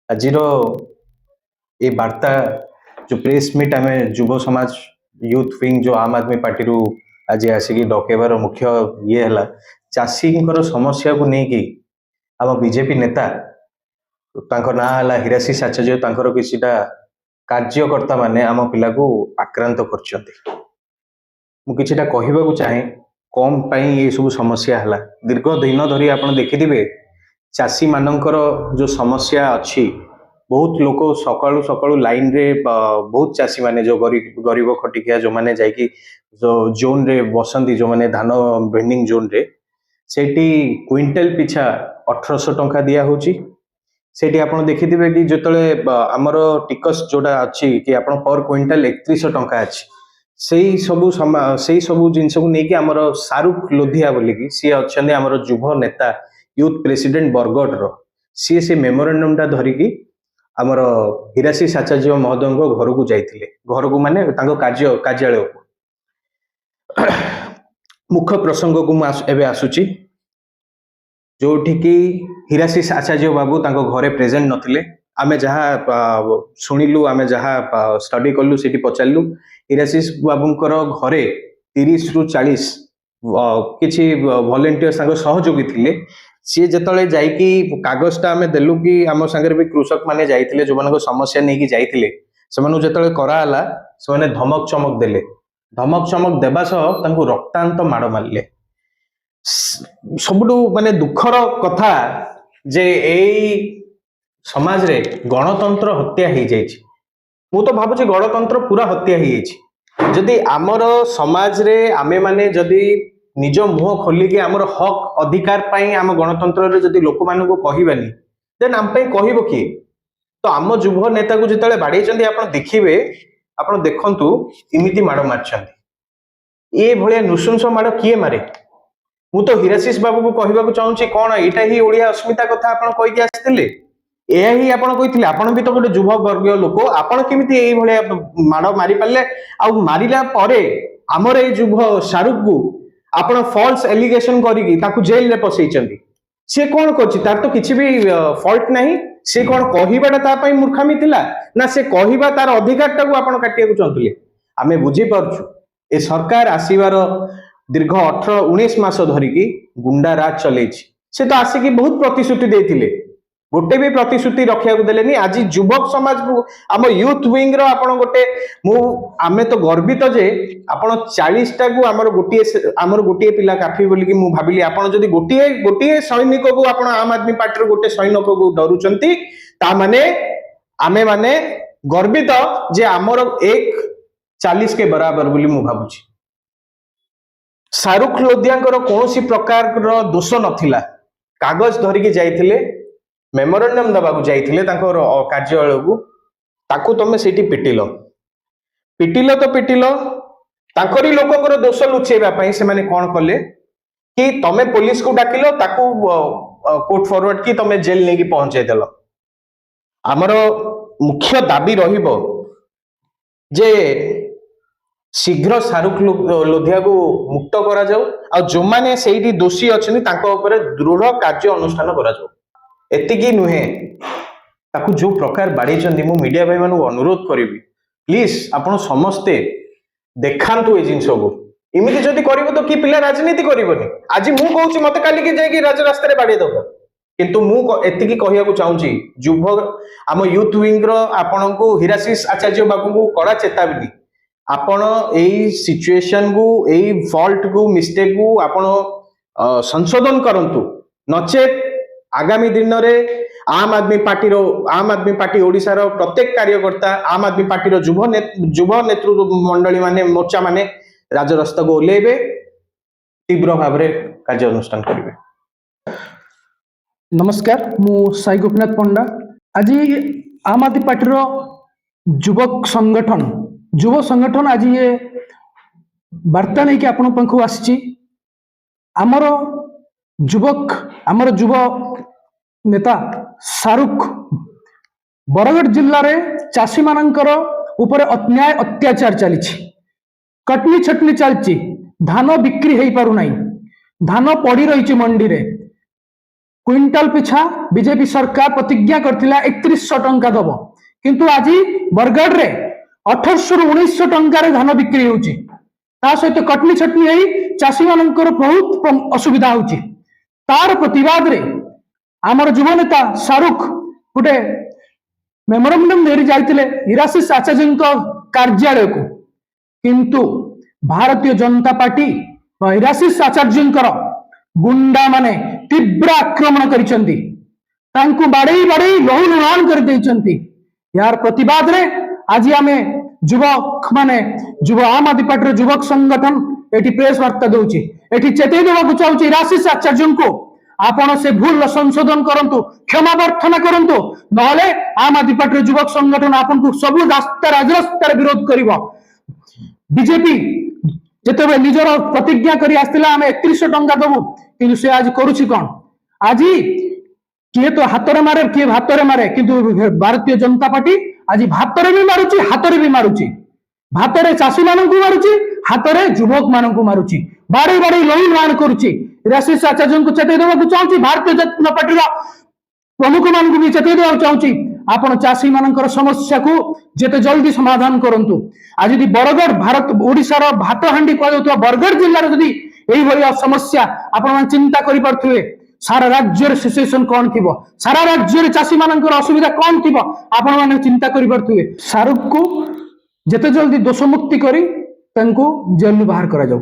ଆଜିର ଏ ବାର୍ତ୍ତା जो प्रेस मीट आम युव समाज यूथ विंग जो आम आदमी पार्टी आज आसिक डकेबार मुख्य ये है चाषी समस्या को लेकिन आम बीजेपी नेता ना है हिराशीष आचार्य कि कार्यकर्ता माने आम पिला को आक्रांत कर चाहे कम ये सब समस्या है दीर्घ दिन धरी आप देखिथे चाषी मानकर जो समस्या अच्छी बहुत लोग सकाळु सकाळु लाइन रे बहुत चाषी माने जो गरीब खटिकिया जो माने जाइकी जो जोन रे बसंती जो माने धान वेंडिंग जोन रे सेठी क्विंटल पिछा 1800 टंका दिया होची सेठी आपण देखिथिबे कि जतले हमर टिकस जोडा अछि कि आपण पर क्विंटल 3100 टंका अछि सेही सबु जिंस को नेकी हमर शाहरुख लोधिया बोली कि सी अछंदे हमर युवा नेता यूथ प्रेसिडेंट बरगढ़ रो सी से मेमोरेंडम टा धरिकी आमर हिराशीष आचार्य महोदय घर को जाइए घर को माने कार्यालय को मुख्य प्रसंग को मुझे आसुची जो कि हिराशीष आचार्य बाबू घरे प्रेजेंट नथिले आमे जहाँ शुणिलु आमे जहाँ स्टडी कलु सेठी पचारू हिराशीष बाबूंकर घरे 30 रु 40 किछि वॉलंटियर्स सहयोगी थिले सी जिते जाइकी कागजटा आम देलु कि आम सागर भी कृषक माने जाइथिले जो मान समस्या नहीं कि जाइथिले जो कराला से धमक चमक देले धमक चमक देवा सह रक्तांत माड़ मारे सबुठु माने दुखर कथा जे एई समाज रे गणतंत्र हत्या हो जाइछि मु तो भाबुछि गणतंत्र पूरा हत्या हो जाइछि जदि आमर समाज रे आमे माने जदि निज मुह खोलिकी आमर हक अधिकार पाई आम गणतंत्र रे जदि लोक मानू कहबानी देन आम कहब किए तो आम युव नेता को जिते बाड़े आप देखिए आप देखु इमिति माड़ मार्चंती ये भाया नृशंस माड़ किए मारे मु तो हिराशीष बाबू को कहवाक चाहूँगी कौन यहाँ ही ओडिया अस्मिता कथा आप कहीकि आसते यह ही आप आपड़ भी तो गोटे युव वर्ग लोक आपड़ केमी माड़ मारी पारे आ मारिला परे आमर ये युव शाहरुख को आपण फॉल्स एलिगेशन करिकी जेल रे पसैचंती से कौन करछि तार तो किछि भी फॉल्ट नहीं से कौन कहिबाटा ता पई मूर्खामी थिला ना से कहिबा तार अधिकार टाकू आपण काटिया को चाहतले आमे बुझी पारछु ए सरकार आसीबार दीर्घ 18-19 मास धरिकी गुंडा राज चलेछि से तो आसिकी बहुत प्रतिश्रुति देथिले गोटे भी प्रतिश्रुति रखिया को देलेनी आज युवक समाज को आम यूथ विंग रो आपण गोटे आमे तो गर्वित जे आपण 40 टा को आमर गोटे पिला काफी बोली कि मु भाबिली आपण जदी गोटे सैनिक को आपण आम आदमी पार्टी रो गोटे सैनिक को डरुचंती ता माने आमे माने गर्वित जे आमर 1:40 के बराबर बोली मु भाबुची शाहरुख लोधियांकर कोनोसी प्रकार रो दोष नथिला कागज धरिकी जाइथिले मेमोरेंडम दबाक जाइथिले तांकर कार्यालय को ताकू तमे सेठी पिटिल तो पिटिल तांकरी लोकंकर दोष लुचेबा पई से माने कोन कले कि तमे पुलिस को डाकिलो ताकू कोर्ट फॉरवर्ड की तमे जेल नेकी पहुंचे देलो हमर मुख्य दाबी रहिबो जे शीघ्र शाहरुख लोधिया को मुक्त करा जाऊ आ जो माने सेठी दोषी अछनी तांको ऊपर दृढ़ कार्य अनुष्ठान करा जाऊ एतिकी नुहे ताकू जो प्रकार बाड़ी मु मीडिया भाई मानू अनुरोध करी प्लीज आपण समस्ते देखांतु ए जिंस को इमिति जदि करिवो तो कि पिला राजनीति करिवोनी आज मु कहूची मते काली के जाई कि राज रास्ता रे बाड़ी दबो किंतु मु एतिकी कहिया को चाहूची युव आम यूथ विंग रो आपण को हिराशीष आचार्य बाबू को कड़ा चेतावनी आपण एई सिचुएशन को एई फॉल्ट को मिस्टेक को आपण संशोधन करंतु नचेत आगामी दिन में आम आदमी पार्टी ओडिशा रो प्रत्येक कार्यकर्ता आम आदमी पार्टी रो युव नेतृत्व मंडली माने मोर्चा माने राजरास्ता को ओलेबे तीव्र भाव में कार्यानुष्ठान करेंगे। नमस्कार मु साई गोपीनाथ पंडा आज आम आदमी पार्टी रो युवक संगठन आज ये वार्ता नहीं कि आपण पाखु आसी आमर युव नेता शाहरुख बरगढ़ जिल्ला रे चाषी मानकर ऊपर अन्याय अत्याचार चली कटनी छटनी चलती धान बिक्री हो पार ना धान पड़ी रही मंडी रे क्विंटाल पिछा बीजेपी सरकार प्रतिज्ञा करथिला 3100 टंका दब किंतु आज बरगढ़ रे 1800 रु 1900 टंकार धान बिक्री होउची ता सहित कटनी छटनी होई चाषी मानकर बहुत असुविधा होउची तार प्रतिवाद रे आमर युवा नेता शाहरुख गोटे मेमोरेंडम दे जाइतिले हिराशिष आचार्य कार्यालय को किंतु भारतीय जनता पार्टी हिराशिष आचार्य गुंडा माने तीव्र आक्रमण करिसेंती तांकु बाड़े बाड़े लहु लुहान कर देइसेंती यार प्रतिवाद रे आज आमे युवक माने युव आम आदमी पार्टी युवक संगठन एटी प्रेस वार्ता दउची एटी चेतई देबाकू चाहूची हिराशिष आचार्य को आपण से भूल संशोधन करंतु क्षमा प्रार्थना करंतु नहले आम आदमी पार्टी युवक संगठन आपन को सब रास्ता राजरास्ता विरोध करिवो बीजेपी जेतेबे निजर प्रतिज्ञा करी आस्तिला आमे 3100 टंका दबु किंतु से आज करूची कोन आज किए तो हातरे मारे किए भातरे मारे किंतु भारतीय जनता पार्टी आज भातरे भी मारुची हातरे भी मारुची भातरे चाषी मानकु मारुची हातरे युवक मानकु मारुची बाड़ी बाड़ी लई मान करूची हिराशिष आचार्य को चेतई देबाकू चाहूची भारतीय जनता पार्टी प्रमुख मानकु भी चेतई देबाकू चाहूची आपण चाषी मानकर समस्या को जेते जल्दी समाधान करंतु आज यदि बरगढ़ भारत ओडिसा रो भातहांडी कहउतबा बरगढ़ जिल्ला रो यदि एई भलिया समस्या आपण मान चिंता करि परथुवे सारा राज्य रे सिचुएशन कोन थिबो सारा राज्य रे चाषी मानकर असुविधा कोन थिबो आपण मान चिंता करि परथुवे शाहरुख को जेते जल्दी दोष मुक्ति करी तांको जेल बाहर करा जाऊ।